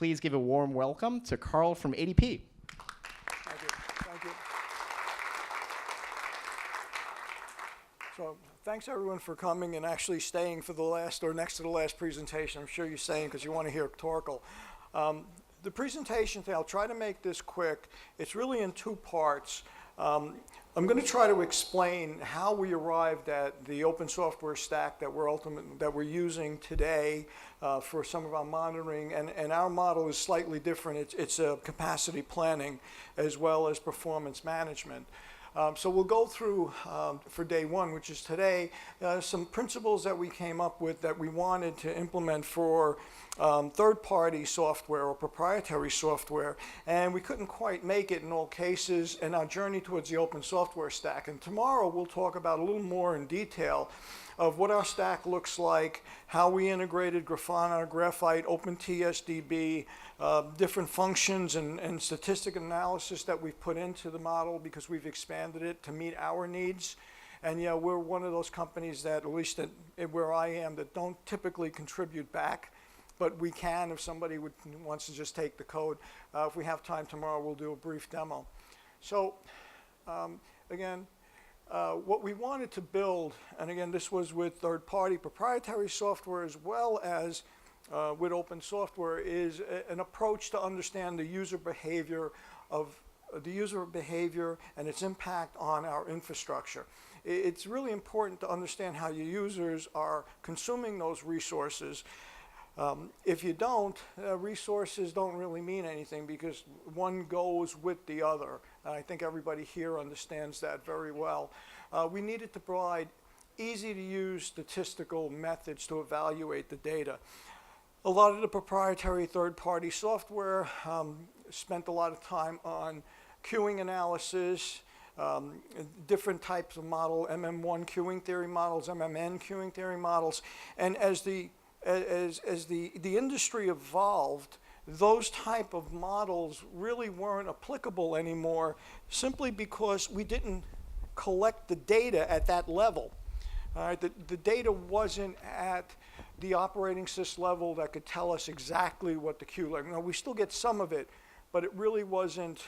please give a warm welcome to Carl from ADP. Thank you. Thank you. So thanks everyone for coming and actually staying for the last or next to the last presentation. I'm sure you're staying because you want to hear Torkel. The presentation today, I'll try to make this quick. It's really in two parts. I'm going to try to explain how we arrived at the open software stack that we're using today for some of our monitoring, and our model is slightly different. It's capacity planning as well as performance management. So we'll go through, for day one, which is today, some principles that we came up with that we wanted to implement for third-party software or proprietary software, and we couldn't quite make it in all cases in our journey towards the open software stack. And tomorrow we'll talk about a little more in detail of what our stack looks like, how we integrated Grafana, Graphite, OpenTSDB, different functions and statistic analysis that we've put into the model because we've expanded it to meet our needs. And yeah, we're one of those companies that, at least where I am, that don't typically contribute back, but we can if somebody wants to just take the code. If we have time tomorrow, we'll do a brief demo. So again, what we wanted to build, and again, this was with third-party proprietary software as well as with open software, is an approach to understand the user behavior and its impact on our infrastructure. It's really important to understand how your users are consuming those resources. If you don't, resources don't really mean anything because one goes with the other. And I think everybody here understands that very well. We needed to provide easy-to-use statistical methods to evaluate the data. A lot of the proprietary third-party software spent a lot of time on queuing analysis, different types of model, MM1 queuing theory models, MMN queuing theory models, and as the industry evolved, those type of models really weren't applicable anymore simply because we didn't collect the data at that level. All right, the data wasn't at the operating system level that could tell us exactly what the queue like. Now, we still get some of it, but it really wasn't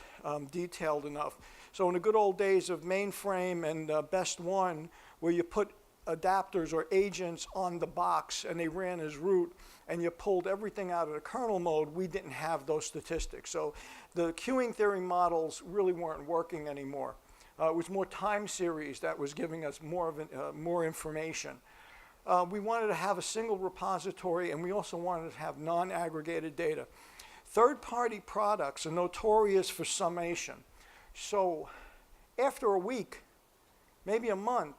detailed enough. So in the good old days of mainframe and best one, where you put adapters or agents on the box and they ran as root and you pulled everything out of the kernel mode, we didn't have those statistics. So the queuing theory models really weren't working anymore. It was more time series that was giving us more information. We wanted to have a single repository, and we also wanted to have non-aggregated data. Third-party products are notorious for summation. So after a week, maybe a month,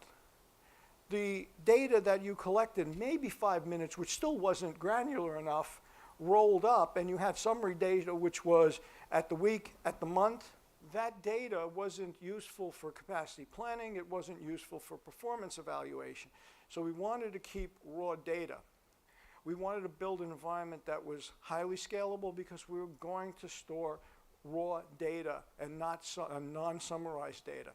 the data that you collected, maybe 5 minutes, which still wasn't granular enough, rolled up, and you had summary data which was at the week, at the month. That data wasn't useful for capacity planning. It wasn't useful for performance evaluation. So we wanted to keep raw data. We wanted to build an environment that was highly scalable because we were going to store raw data and not non-summarized data.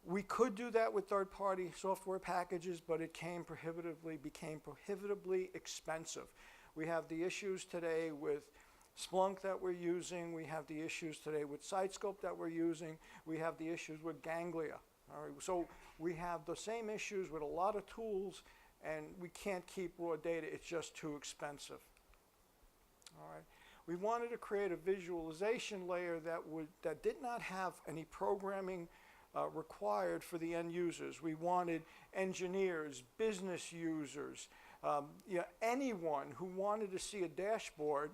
We could do that with third-party software packages, but it became prohibitively expensive. We have the issues today with Splunk that we're using. We have the issues today with SiteScope that we're using. We have the issues with Ganglia. All right? So we have the same issues with a lot of tools, and we can't keep raw data. It's just too expensive. All right? We wanted to create a visualization layer that did not have any programming required for the end users. We wanted engineers, business users, anyone who wanted to see a dashboard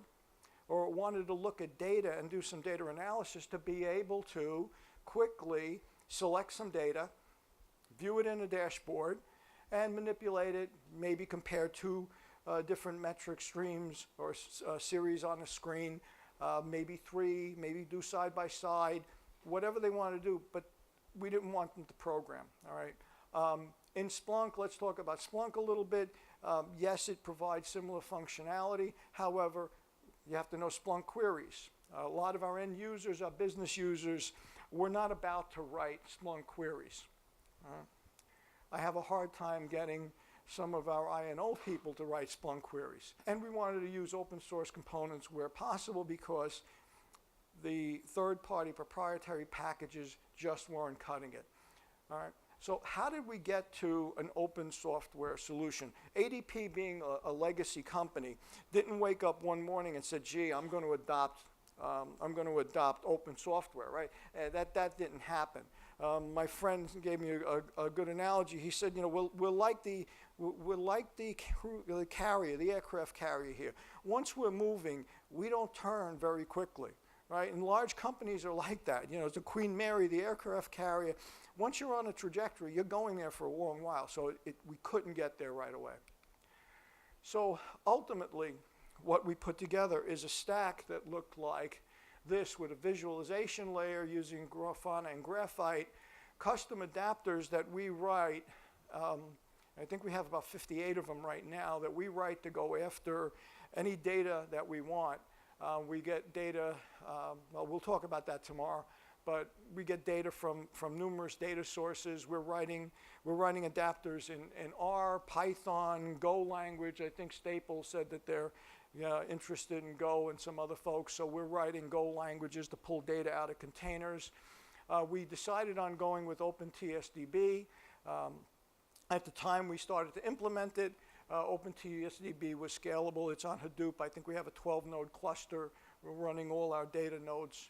or wanted to look at data and do some data analysis to be able to quickly select some data, view it in a dashboard, and manipulate it, maybe compare two different metric streams or series on a screen, maybe three, maybe do side by side, whatever they want to do, but we didn't want them to program, all right? In Splunk, let's talk about Splunk a little bit. Yes, it provides similar functionality. However, you have to know Splunk queries. A lot of our end users, our business users, we're not about to write Splunk queries. I have a hard time getting some of our INO people to write Splunk queries. And we wanted to use open source components where possible because the third-party proprietary packages just weren't cutting it. All right. So how did we get to an open software solution? ADP, being a legacy company, didn't wake up one morning and said, "Gee, I'm going to adopt open software." Right? That didn't happen. My friend gave me a good analogy. He said, "You know, we're like the carrier, the aircraft carrier here. Once we're moving, we don't turn very quickly." Right? And large companies are like that. You know, it's the Queen Mary, the aircraft carrier. Once you're on a trajectory, you're going there for a long while. So we couldn't get there right away. So ultimately, what we put together is a stack that looked like this, with a visualization layer using Grafana and graphite, custom adapters that we write. I think we have about 58 of them right now that we write to go after any data that we want. We get data, well, we'll talk about that tomorrow, but we get data from numerous data sources. We're writing adapters in R, Python, Go language. I think Staples said that they're interested in Go, and some other folks. So we're writing Go languages to pull data out of containers. We decided on going with OpenTSDB. At the time we started to implement it, OpenTSDB was scalable. It's on Hadoop. I think we have a 12-node cluster. We're running all our data nodes.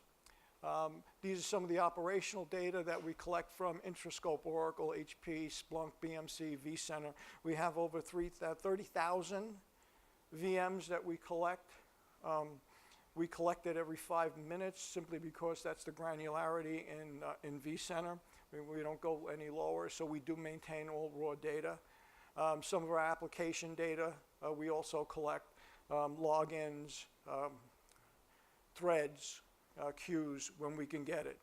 These are some of the operational data that we collect from Intrascope, Oracle, HP, Splunk, BMC, vCenter. We have over 30,000 VMs that we collect. We collect it every 5 minutes simply because that's the granularity in vCenter. We don't go any lower, so we do maintain all raw data. Some of our application data we also collect, logins, threads, queues when we can get it.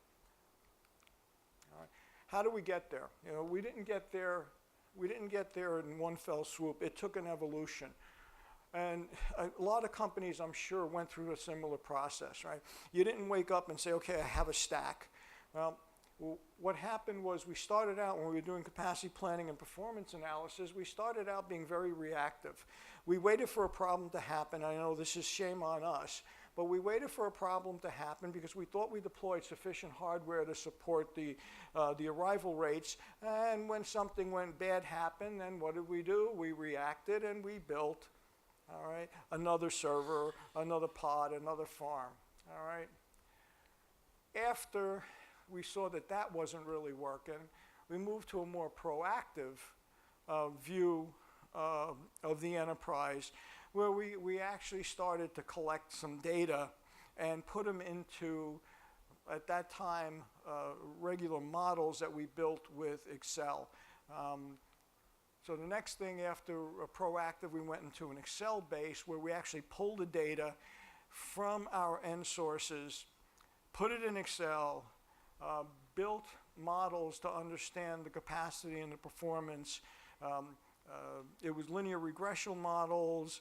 All right. How do we get there? You know, we didn't get there in one fell swoop. It took an evolution. And a lot of companies, I'm sure, went through a similar process, right? You didn't wake up and say, "Okay, I have a stack." Well, what happened was we started out, when we were doing capacity planning and performance analysis, we started out being very reactive. We waited for a problem to happen. I know this is shame on us, but we waited for a problem to happen because we thought we deployed sufficient hardware to support the arrival rates. And when something went bad happened, then what did we do? We reacted and we built, all right, another server, another pod, another farm, all right? After we saw that that wasn't really working, we moved to a more proactive view of the enterprise, where we actually started to collect some data and put them into, at that time, regular models that we built with Excel. So the next thing after proactive, we went into an Excel base where we actually pulled the data from our end sources, put it in Excel, built models to understand the capacity and the performance. It was linear regression models,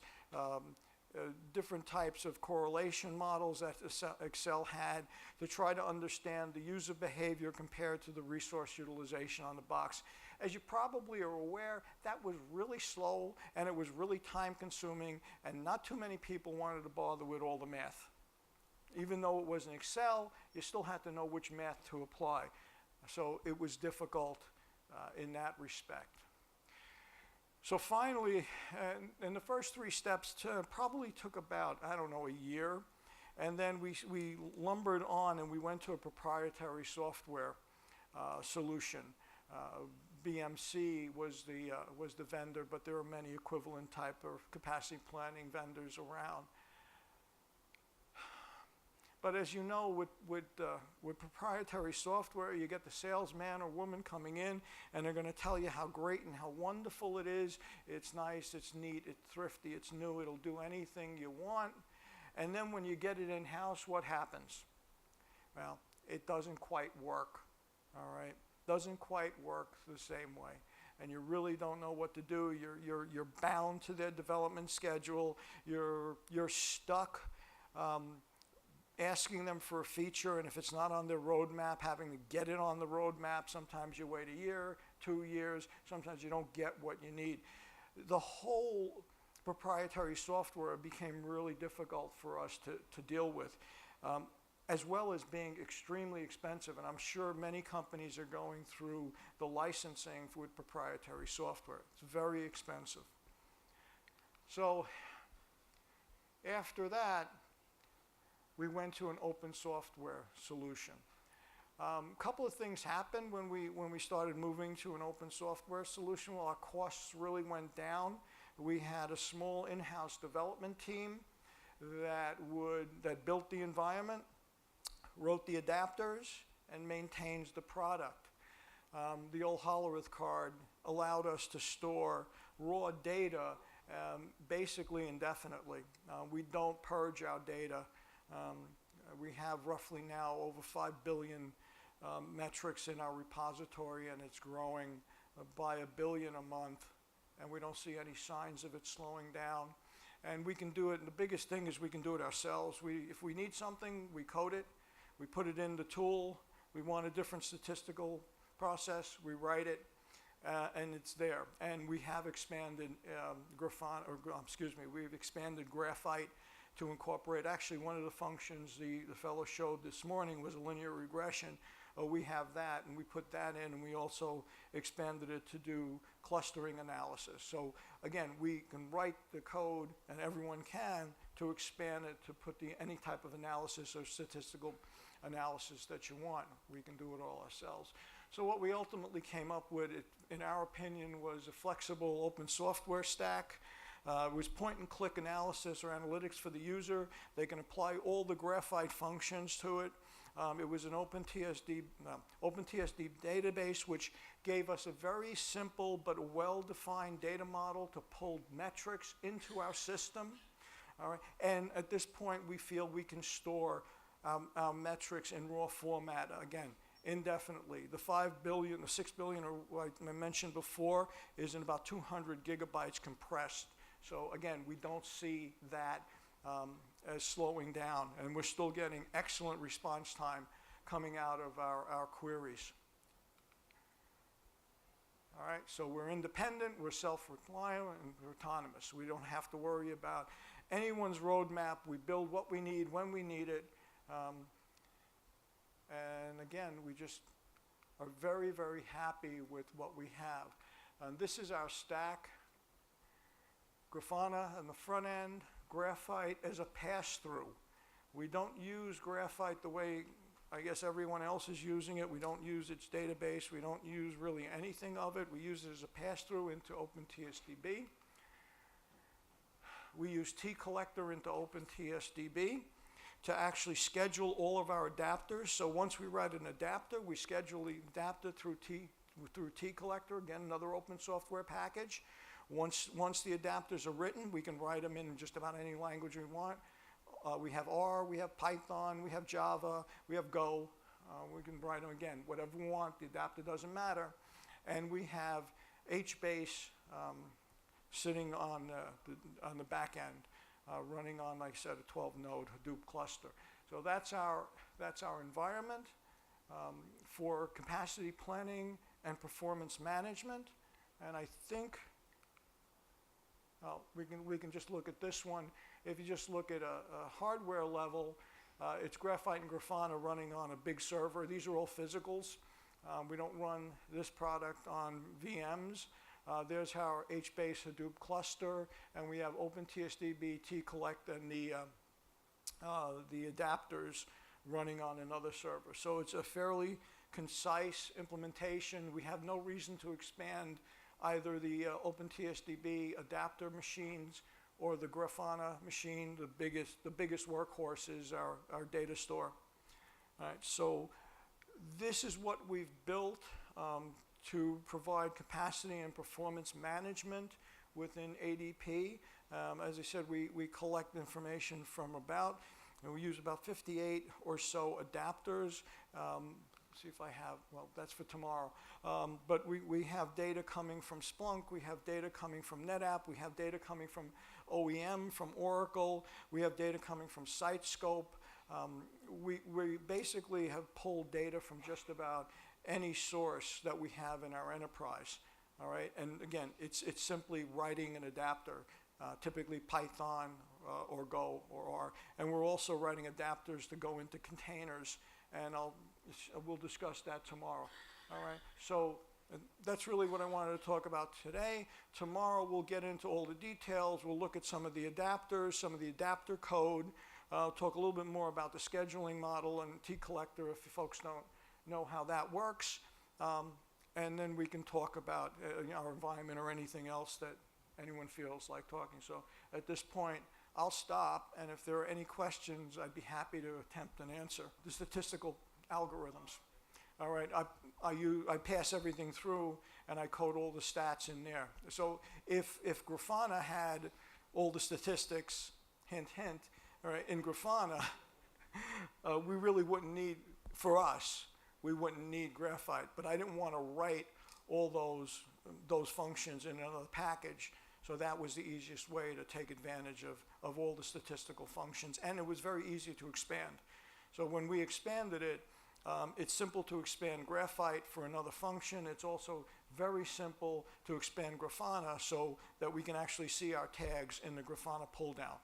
different types of correlation models that Excel had to try to understand the user behavior compared to the resource utilization on the box. As you probably are aware, that was really slow and it was really time consuming, and not too many people wanted to bother with all the math. Even though it was in Excel, you still had to know which math to apply. So it was difficult in that respect. So finally, and the first 3 steps probably took about, I don't know, a year. And then we lumbered on and we went to a proprietary software solution. BMC was the vendor, but there are many equivalent type of capacity planning vendors around. But as you know, with proprietary software, you get the salesman or woman coming in, and they're going to tell you how great and how wonderful it is. It's nice, it's neat, it's thrifty, it's new, it'll do anything you want. And then when you get it in-house, what happens? Well, it doesn't quite work, all right? Doesn't quite work the same way. And you really don't know what to do. You're bound to their development schedule. You're stuck. Asking them for a feature, and if it's not on their roadmap, having to get it on the roadmap. Sometimes you wait a year, 2 years, sometimes you don't get what you need. the whole proprietary software became really difficult for us to deal with, as well as being extremely expensive. And I'm sure many companies are going through the licensing with proprietary software. It's very expensive. So after that, we went to an open software solution. A couple of things happened when we started moving to an open software solution. Well, our costs really went down. We had a small in-house development team that built the environment, wrote the adapters, and maintains the product. The old Hollerith card allowed us to store raw data basically indefinitely. We don't purge our data. We have roughly now over 5 billion metrics in our repository, and it's growing by 1 billion a month, and we don't see any signs of it slowing down. And we can do it, and the biggest thing is we can do it ourselves. If we need something, we code it, we put it in the tool. We want a different statistical process, we write it, and it's there. And we have expanded we've expanded Graphite to incorporate. Actually, one of the functions the fellow showed this morning was a linear regression. We have that, and we put that in, and we also expanded it to do clustering analysis. So again, we can write the code, and everyone can, to expand it to put any type of analysis or statistical analysis that you want. We can do it all ourselves. So what we ultimately came up with, in our opinion, was a flexible open software stack. It was point-and-click analysis or analytics for the user. They can apply all the Graphite functions to it. It was an OpenTSD database, which gave us a very simple but well-defined data model to pull metrics into our system. All right. And at this point, we feel we can store our metrics in raw format, again, indefinitely. The 5 billion, the 6 billion, or like I mentioned before, is in about 200 gigabytes compressed. So again, we don't see that as slowing down, and we're still getting excellent response time coming out of our queries. All right, so we're independent, we're self-reliant, and we're autonomous. We don't have to worry about anyone's roadmap. We build what we need when we need it. And again, we just are very, very happy with what we have. And this is our stack. Grafana on the front end, Graphite as a pass-through. We don't use Graphite the way I guess everyone else is using it. We don't use its database. We don't use really anything of it. We use it as a pass-through into OpenTSDB. We use T-Collector into OpenTSDB to actually schedule all of our adapters. So once we write an adapter, we schedule the adapter through T-Collector, again, another open software package. Once the adapters are written, we can write them in just about any language we want. We have R, we have Python, we have Java, we have Go. We can write them again, whatever we want. The adapter doesn't matter. And we have HBase sitting on the back end, running on, like I said, a 12-node Hadoop cluster. So that's our environment for capacity planning and performance management. And I think we can just look at this one. If you just look at a hardware level, it's Graphite and Grafana running on a big server. These are all physicals. We don't run this product on VMs. There's our HBase Hadoop cluster, and we have OpenTSDB, T-Collect, and the adapters running on another server. So it's a fairly concise implementation. We have no reason to expand either the OpenTSDB adapter machines or the Grafana machine. The biggest workhorse is our data store. All right, so this is what we've built to provide capacity and performance management within ADP. As I said, we collect information from we use about 58 or so adapters. See if I have, well, that's for tomorrow. But we have data coming from Splunk, we have data coming from NetApp, we have data coming from OEM, from Oracle, we have data coming from SiteScope. We basically have pulled data from just about any source that we have in our enterprise. All right, and again, it's simply writing an adapter, typically Python or Go or R, and we're also writing adapters to go into containers, and we'll discuss that tomorrow. All right, so that's really what I wanted to talk about today. Tomorrow we'll get into all the details. We'll look at some of the adapters, some of the adapter code. I'll talk a little bit more about the scheduling model and T-collector if you folks don't know how that works. And then we can talk about our environment or anything else that anyone feels like talking. So at this point, I'll stop, and if there are any questions, I'd be happy to attempt an answer. The statistical algorithms. All right, I pass everything through, and I code all the stats in there. So if Grafana had all the statistics, hint, hint, all right, in Grafana, we really wouldn't need, for us, we wouldn't need graphite, but I didn't want to write all those functions in another package, so that was the easiest way to take advantage of all the statistical functions, and it was very easy to expand. So when we expanded it, it's simple to expand graphite for another function. It's also very simple to expand Grafana so that we can actually see our tags in the Grafana pull down.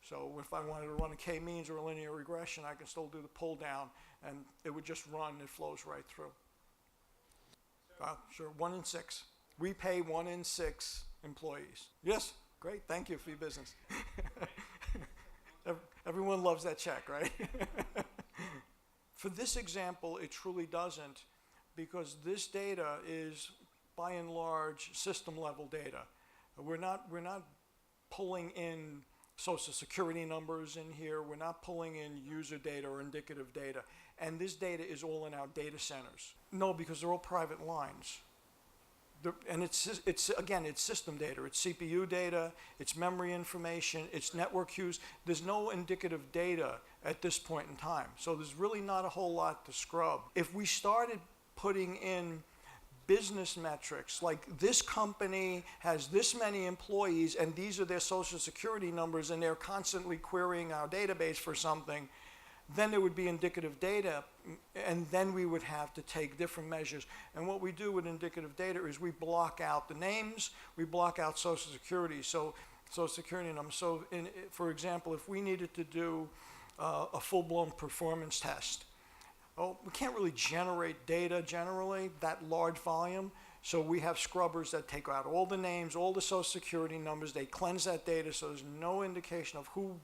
So if I wanted to run a k-means or a linear regression, I can still do the pull down, and it would just run, it flows right through. Sure, 1 in 6. We pay 1 in 6 employees. Yes, great, thank you for your business. Everyone loves that check, right? For this example, it truly doesn't, because this data is, by and large, system-level data. We're not pulling in Social Security numbers in here. We're not pulling in user data or indicative data. And this data is all in our data centers. No, because they're all private lines. And again, it's system data. It's CPU data, it's memory information, it's network queues. There's no indicative data at this point in time. So there's really not a whole lot to scrub. If we started putting in business metrics, like this company has this many employees and these are their social security numbers and they're constantly querying our database for something, then there would be indicative data, and then we would have to take different measures. And what we do with indicative data is we block out the names, we block out social security, so social security numbers. So for example, if we needed to do a full-blown performance test, we can't really generate data generally, that large volume, so we have scrubbers that take out all the names, all the social security numbers, they cleanse that data so there's no indication of who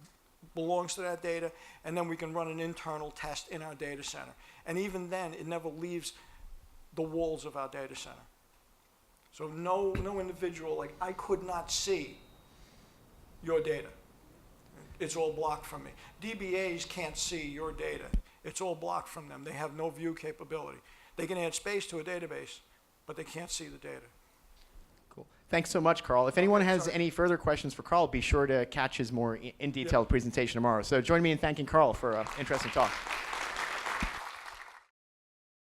belongs to that data, and then we can run an internal test in our data center. And even then, it never leaves the walls of our data center. So no individual, like I could not see your data. It's all blocked from me. DBAs can't see your data. It's all blocked from them. They have no view capability. They can add space to a database, but they can't see the data. Cool. Thanks so much, Carl. If anyone has any further questions for Carl, be sure to catch his more in-detail presentation tomorrow. So join me in thanking Carl for an interesting talk.